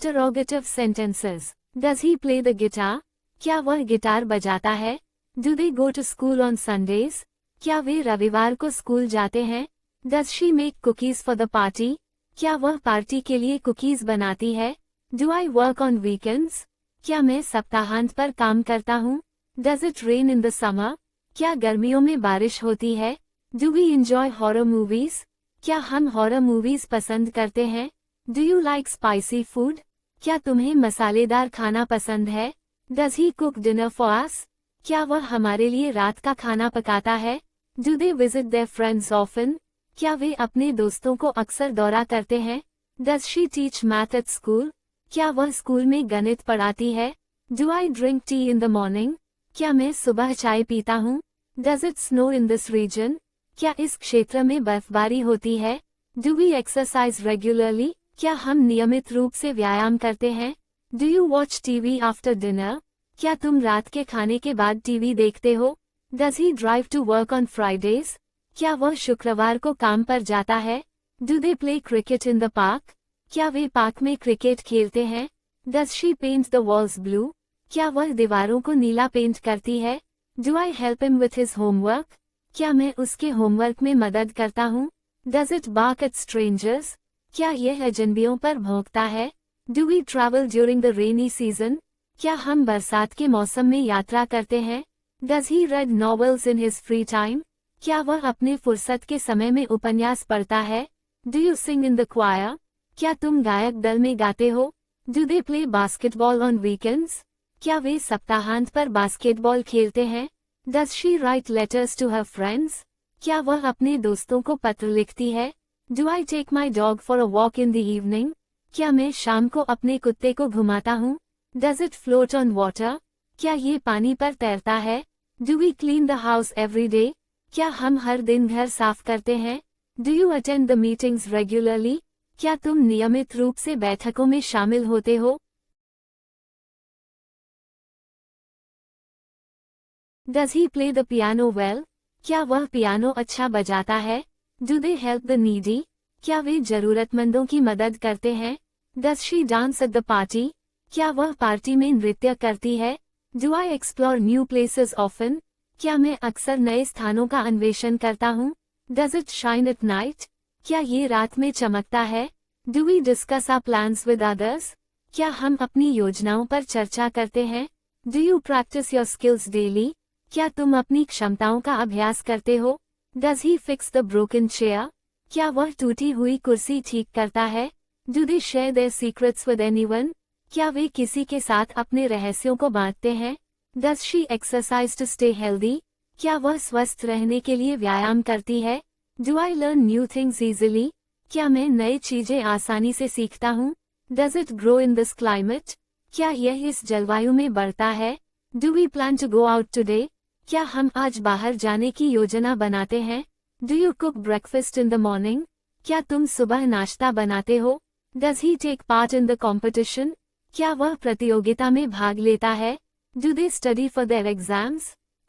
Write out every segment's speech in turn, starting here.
Interrogative sentences. Does he play the guitar? क्या वह guitar बजाता है? Do they go to school on Sundays? क्या वे रविवार को स्कूल जाते हैं? Does she make cookies for the party? क्या वह पार्टी के लिए कुकीज बनाती है? Do I work on weekends? क्या मैं सप्ताहांत पर काम करता हूँ? Does it rain in the summer? क्या गर्मियों में बारिश होती है? Do we enjoy horror movies? क्या हम हॉरर मूवीज पसंद करते हैं? Do you like spicy food? क्या तुम्हें मसालेदार खाना पसंद है? Does he cook dinner for us? क्या वह हमारे लिए रात का खाना पकाता है? Do they visit their friends often? क्या वे अपने दोस्तों को अक्सर दौरा करते हैं? Does she teach math at school? क्या वह स्कूल में गणित पढ़ाती है? Do I drink tea in the morning? क्या मैं सुबह चाय पीता हूँ? Does it snow in this region? क्या इस क्षेत्र में बर्फबारी होती है? Do we exercise regularly? क्या हम नियमित रूप से व्यायाम करते हैं? Do you watch TV after dinner? क्या तुम रात के खाने के बाद टीवी देखते हो? Does he drive to work on Fridays? क्या वह शुक्रवार को काम पर जाता है? Do they play cricket in the park? क्या वे पार्क में क्रिकेट खेलते हैं? Does she paint the walls blue? क्या वह दीवारों को नीला पेंट करती है? Do I help him with his homework? क्या मैं उसके होमवर्क में मदद करता हूँ? Does it bark at strangers? क्या यह अजनबियों पर भौंकता है? Do we travel during the rainy season? क्या हम बरसात के मौसम में यात्रा करते हैं? Does he read novels in his free time? क्या वह अपने फुर्सत के समय में उपन्यास पढ़ता है? Do you sing in the choir? क्या तुम गायक दल में गाते हो? Do they play basketball on weekends? क्या वे सप्ताहांत पर बास्केटबॉल खेलते हैं? Does she write letters to her friends? क्या वह अपने दोस्तों को पत्र लिखती है? Do I take my dog for a walk in the evening? क्या मैं शाम को अपने कुत्ते को घुमाता हूँ? Does it float on water? क्या ये पानी पर तैरता है? Do we clean the house every day? क्या हम हर दिन घर साफ करते हैं? Do you attend the meetings regularly? क्या तुम नियमित रूप से बैठकों में शामिल होते हो? Does he play the piano well? क्या वह पियानो अच्छा बजाता है? Do they help the needy? क्या वे जरूरतमंदों की मदद करते हैं? Does she dance at the party? क्या वह पार्टी में नृत्य करती है? Do I explore new places often? क्या मैं अक्सर नए स्थानों का अन्वेषण करता हूँ? Does it shine at night? क्या ये रात में चमकता है? Do we discuss our plans with others? क्या हम अपनी योजनाओं पर चर्चा करते हैं? Do you practice your skills daily? क्या तुम अपनी क्षमताओं का अभ्यास करते हो? Does he fix the broken chair? क्या वह टूटी हुई कुर्सी ठीक करता है? Do they share their secrets with anyone? क्या वे किसी के साथ अपने रहस्यों को बांटते हैं? Does she exercise to stay healthy? क्या वह स्वस्थ रहने के लिए व्यायाम करती है? Do I learn new things easily? क्या मैं नई चीजें आसानी से सीखता हूँ? Does it grow in this climate? क्या यह इस जलवायु में बढ़ता है? Do we plan to go out today? क्या हम आज बाहर जाने की योजना बनाते हैं? Do you cook breakfast in the morning? क्या तुम सुबह नाश्ता बनाते हो? Does he take part in the competition? क्या वह प्रतियोगिता में भाग लेता है? Do they study for their exams?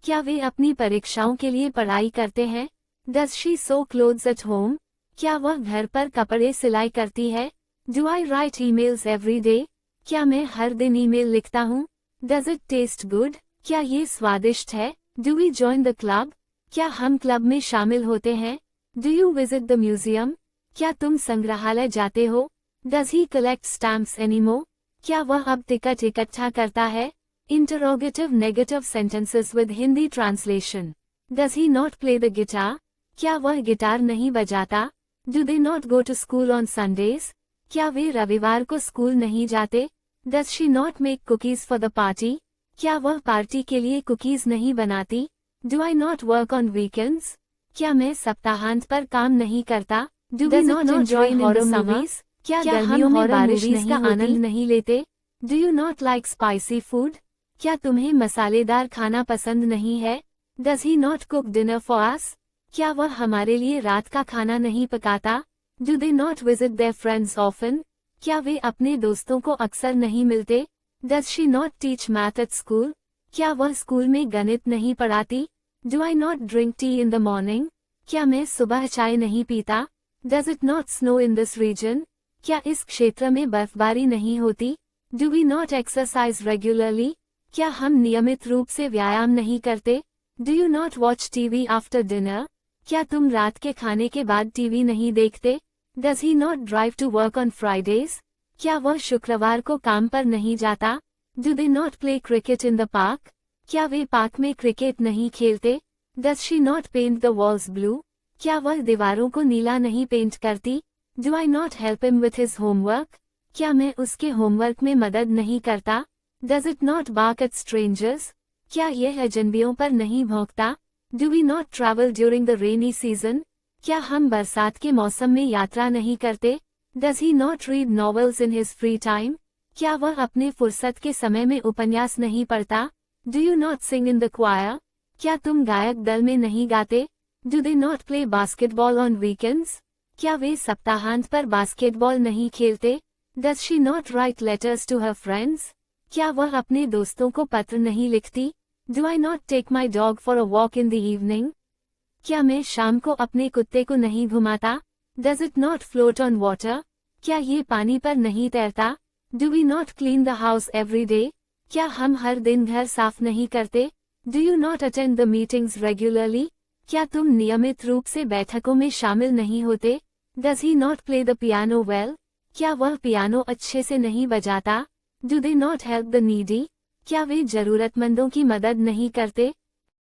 क्या वे अपनी परीक्षाओं के लिए पढ़ाई करते हैं? Does she sew clothes at home? क्या वह घर पर कपड़े सिलाई करती है? Do I write emails every day? क्या मैं हर दिन ईमेल लिखता हूँ? Does it taste good? क्या ये स्वादिष्ट है? Do we join the club? क्या हम क्लब में शामिल होते हैं? Do you visit the museum? क्या तुम संग्रहालय जाते हो? Does he collect stamps anymore? क्या वह अब टिकट इकट्ठा करता है? Interrogative negative sentences with Hindi translation. Does he not play the guitar? क्या वह गिटार नहीं बजाता? Do they not go to school on Sundays? क्या वे रविवार को स्कूल नहीं जाते? Does she not make cookies for the party? क्या वह पार्टी के लिए कुकीज नहीं बनाती? Do I not work on weekends? क्या मैं सप्ताहांत पर काम नहीं करता? Do we not enjoy horror movies? क्या गर्मियों में बारिश का आनंद नहीं लेते? Do you not like spicy food? क्या तुम्हें मसालेदार खाना पसंद नहीं है? Does he not cook dinner for us? क्या वह हमारे लिए रात का खाना नहीं पकाता? Do they not visit their friends often? क्या वे अपने दोस्तों को अक्सर नहीं मिलते? Does she not teach math at school? क्या वह स्कूल में गणित नहीं पढ़ाती? Do I not drink tea in the morning? क्या मैं सुबह चाय नहीं पीता? Does it not snow in this region? क्या इस क्षेत्र में बर्फबारी नहीं होती? Do we not exercise regularly? क्या हम नियमित रूप से व्यायाम नहीं करते? Do you not watch TV after dinner? क्या तुम रात के खाने के बाद टीवी नहीं देखते? Does he not drive to work on Fridays? क्या वह शुक्रवार को काम पर नहीं जाता? Do they not play cricket in the park? क्या वे पार्क में क्रिकेट नहीं खेलते? Does she not paint the walls blue? क्या वह दीवारों को नीला नहीं पेंट करती? Do I not help him with his homework? क्या मैं उसके होमवर्क में मदद नहीं करता? Does it not bark eight strangers? क्या यह अजनबियों पर नहीं भौंकता? Do we not travel during the rainy season? क्या हम बरसात के मौसम में यात्रा नहीं करते? Does he not read novels in his free time? क्या वह अपने फुर्सत के समय में उपन्यास नहीं पढ़ता? Do you not sing in the choir? क्या तुम गायक दल में नहीं गाते? Do they not play basketball on weekends? क्या वे सप्ताहांत पर बास्केटबॉल नहीं खेलते? Does she not write letters to her friends? क्या वह अपने दोस्तों को पत्र नहीं लिखती? Do I not take my dog for a walk in the evening? क्या मैं शाम को अपने कुत्ते को नहीं घुमाता? Does it not float on water? क्या ये पानी पर नहीं तैरता? Do we not clean the house every day? क्या हम हर दिन घर साफ नहीं करते? Do you not attend the meetings regularly? क्या तुम नियमित रूप से बैठकों में शामिल नहीं होते? Does he not play the piano well? क्या वह पियानो अच्छे से नहीं बजाता? Do they not help the needy? क्या वे जरूरतमंदों की मदद नहीं करते?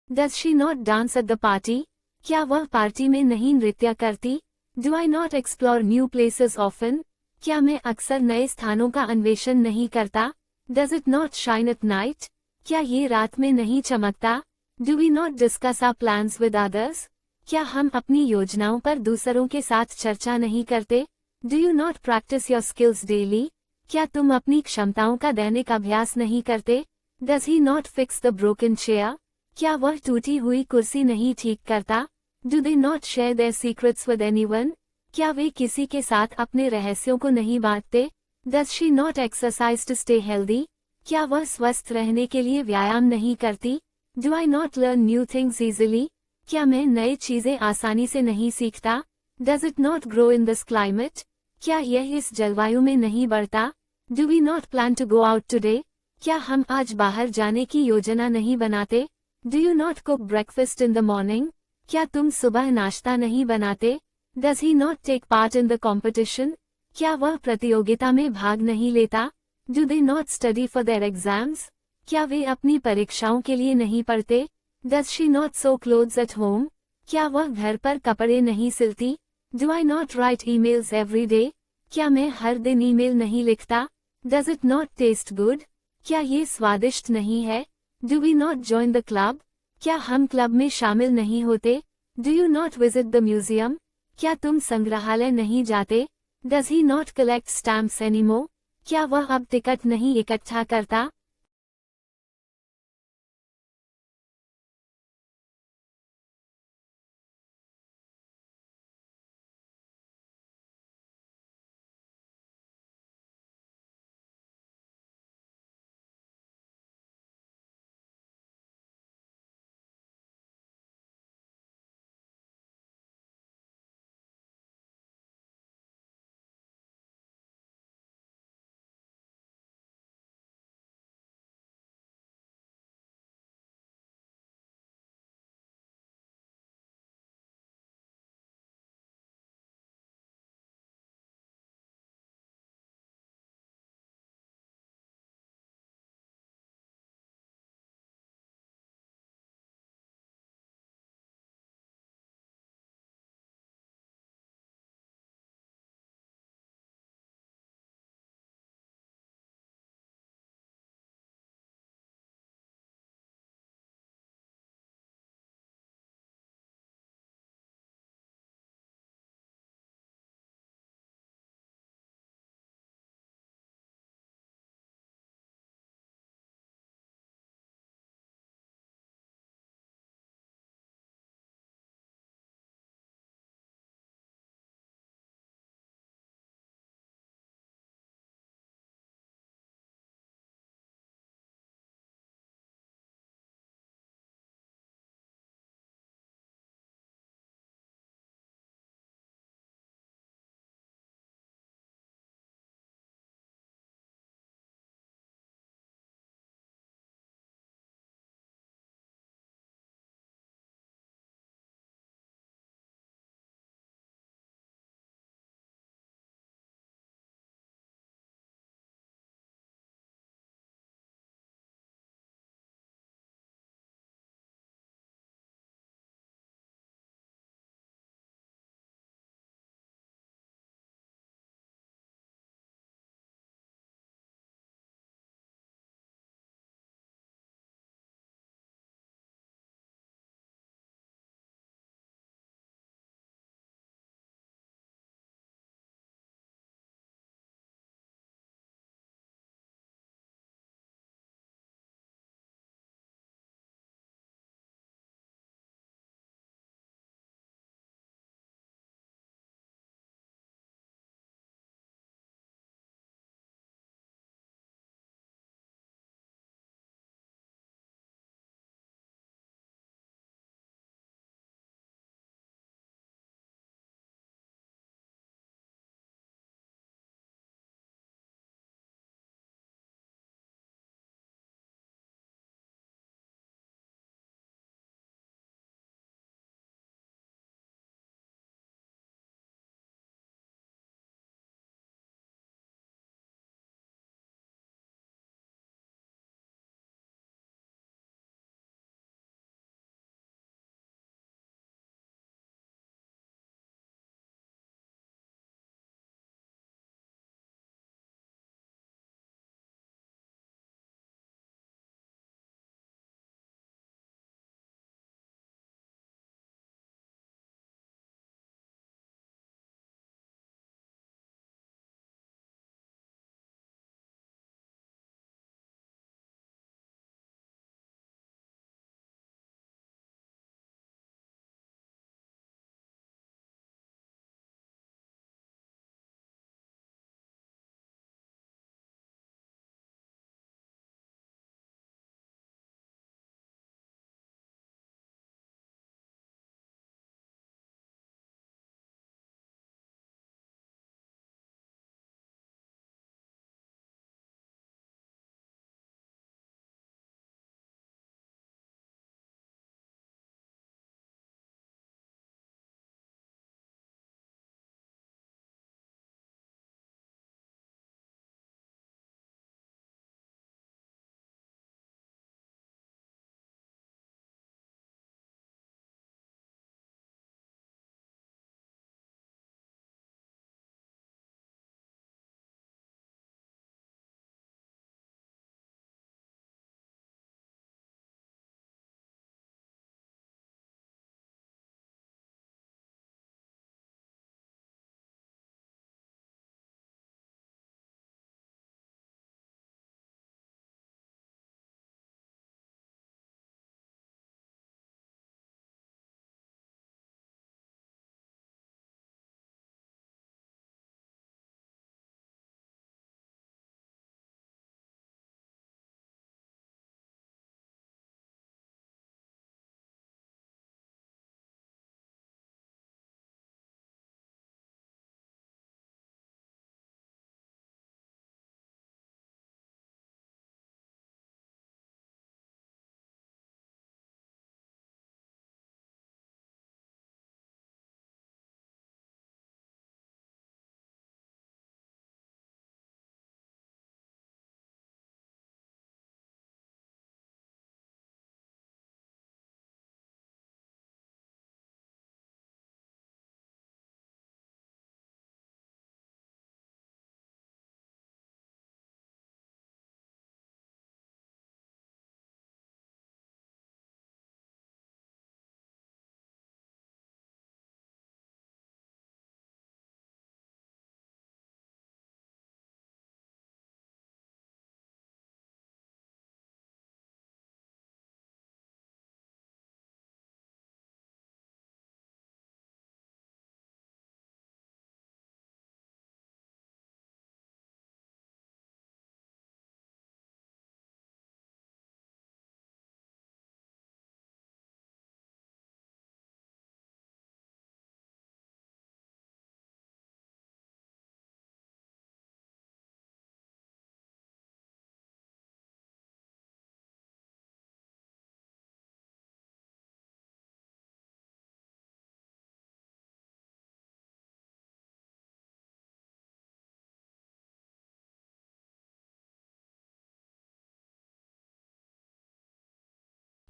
Does she not dance at the party? क्या वह पार्टी में नहीं नृत्य करती? Do I not explore new places often? क्या मैं अक्सर नए स्थानों का अन्वेषण नहीं करता? Does it not shine at night? क्या ये रात में नहीं चमकता? Do we not discuss our plans with others? क्या हम अपनी योजनाओं पर दूसरों के साथ चर्चा नहीं करते? Do you not practice your skills daily? क्या तुम अपनी क्षमताओं का दैनिक अभ्यास नहीं करते? Does he not fix the broken chair? क्या वह टूटी हुई कुर्सी नहीं ठीक करता? Do they not share their secrets with anyone? क्या वे किसी के साथ अपने रहस्यों को नहीं बांटते? Does she not exercise to stay healthy? क्या वह स्वस्थ रहने के लिए व्यायाम नहीं करती? Do I not learn new things easily? क्या मैं नई चीजें आसानी से नहीं सीखता? Does it not grow in this climate? क्या यह इस जलवायु में नहीं बढ़ता? Do we not plan to go out today? क्या हम आज बाहर जाने की योजना नहीं बनाते? Do you not cook breakfast in the morning? क्या तुम सुबह नाश्ता नहीं बनाते? Does he not take part in the competition? क्या वह प्रतियोगिता में भाग नहीं लेता? Do they not study for their exams? क्या वे अपनी परीक्षाओं के लिए नहीं पढ़ते? Does she not sew clothes at home? क्या वह घर पर कपड़े नहीं सिलती? Do I not write emails every day? क्या मैं हर दिन ईमेल नहीं लिखता? Does it not taste good? क्या ये स्वादिष्ट नहीं है? Do we not join the club? क्या हम क्लब में शामिल नहीं होते? Do you not visit the museum? क्या तुम संग्रहालय नहीं जाते? Does he not collect stamps anymore? क्या वह अब टिकट नहीं इकट्ठा करता?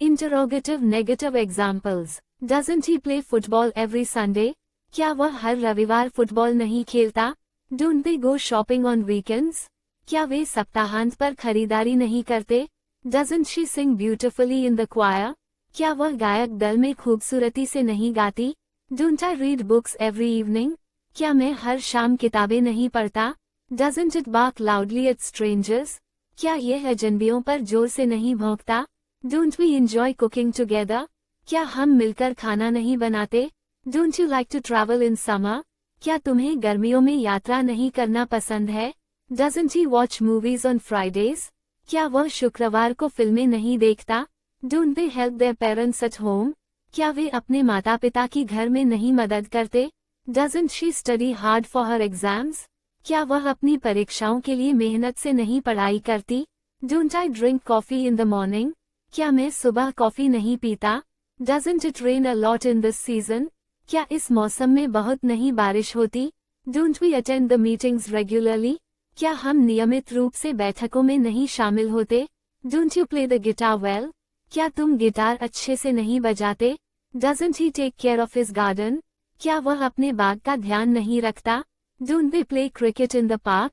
Interrogative negative examples. Doesn't he play football every Sunday? क्या वह हर रविवार फुटबॉल नहीं खेलता? Don't they go shopping on weekends? क्या वे सप्ताहांत पर खरीदारी नहीं करते? Doesn't she sing beautifully in the choir? क्या वह गायक दल में खूबसूरती से नहीं गाती? Don't I read books every evening? क्या मैं हर शाम किताबें नहीं पढ़ता? Doesn't it bark loudly at strangers? क्या यह अजनबियों पर जोर से नहीं भौंकता? Don't we enjoy cooking together? क्या हम मिलकर खाना नहीं बनाते? Don't you like to travel in summer? क्या तुम्हें गर्मियों में यात्रा नहीं करना पसंद है? Doesn't he watch movies on Fridays? क्या वह शुक्रवार को फिल्में नहीं देखता? Don't they help their parents at home? क्या वे अपने माता पिता की घर में नहीं मदद करते? Doesn't she study hard for her exams? क्या वह अपनी परीक्षाओं के लिए मेहनत से नहीं पढ़ाई करती? Don't I drink coffee in the morning? क्या मैं सुबह कॉफी नहीं पीता? Doesn't it rain a lot in this season? क्या इस मौसम में बहुत नहीं बारिश होती? Don't we attend the meetings regularly? क्या हम नियमित रूप से बैठकों में नहीं शामिल होते? Don't you play the guitar well? क्या तुम गिटार अच्छे से नहीं बजाते? Doesn't he take care of his garden? क्या वह अपने बाग का ध्यान नहीं रखता? Don't they play cricket in the park?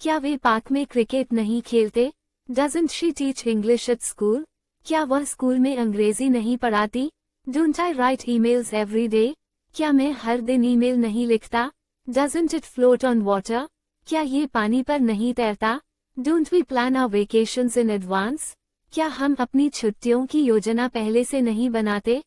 क्या वे पार्क में क्रिकेट नहीं खेलते? Doesn't she teach English at school? क्या वह स्कूल में अंग्रेजी नहीं पढ़ाती? Don't I write emails every day? क्या मैं हर दिन ईमेल नहीं लिखता? Doesn't it float on water? क्या ये पानी पर नहीं तैरता? Don't we plan our vacations in advance? क्या हम अपनी छुट्टियों की योजना पहले से नहीं बनाते?